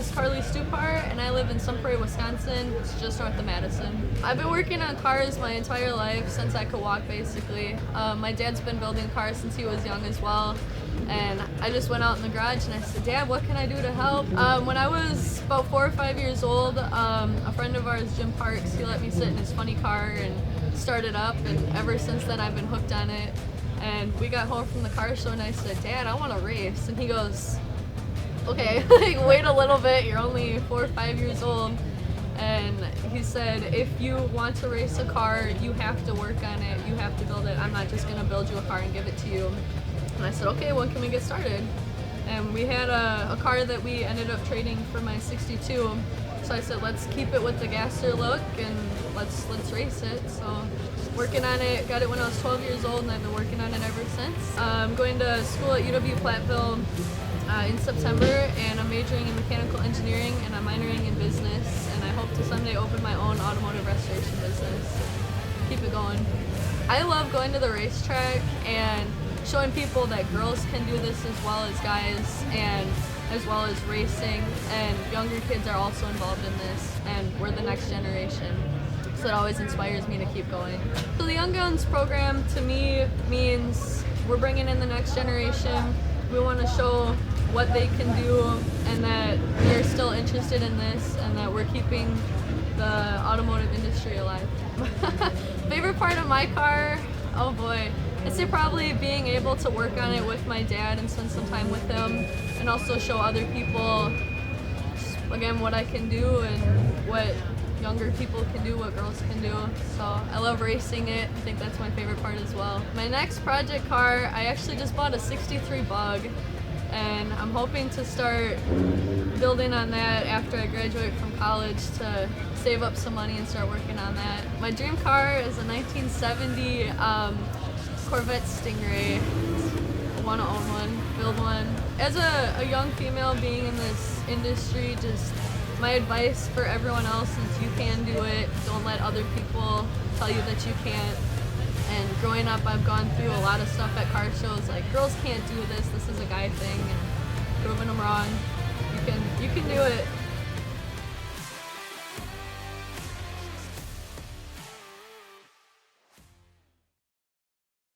is Carly Stupar, and I live in Sunbury, Wisconsin. It's just north of Madison. I've been working on cars my entire life, since I could walk, basically. My dad's been building cars since he was young as well, and I just went out in the garage and I said, Dad, what can I do to help? When I was about 4 or 5 years old, a friend of ours, Jim Parks, he let me sit in his funny car and start it up, and ever since then I've been hooked on it. And we got home from the car show and I said, Dad, I want to race. And he goes, okay, wait a little bit, you're only 4 or 5 years old. And he said, if you want to race a car, you have to work on it, you have to build it. I'm not just going to build you a car and give it to you. And I said, okay, when can we get started? And we had a car that we ended up trading for my 62. So I said, let's keep it with the Gasser look and let's race it. So working on it, got it when I was 12 years old, and I've been working on it ever since. I'm going to school at UW-Platteville in September, and I'm majoring in mechanical engineering and I'm minoring in business, and I hope to someday open my own automotive restoration business. Keep it going. I love going to the racetrack and showing people that girls can do this as well as guys, and as well as racing, and younger kids are also involved in this, and we're the next generation. So it always inspires me to keep going. So the Young Guns program to me means we're bringing in the next generation. We want to show what they can do, and that we are still interested in this, and that we're keeping the automotive industry alive. Favorite part of my car? Oh boy. I'd say probably being able to work on it with my dad and spend some time with him, and also show other people, again, what I can do and what younger people can do, what girls can do. So I love racing it. I think that's my favorite part as well. My next project car, I actually just bought a 63 Bug, and I'm hoping to start building on that after I graduate from college, to save up some money and start working on that. My dream car is a 1970 Corvette Stingray. I want to own one, build one. As a young female being in this industry, just my advice for everyone else is you can do it. Don't let other people tell you that you can't. And growing up, I've gone through a lot of stuff at car shows, like girls can't do this is a guy thing, and proving them wrong. You can do it.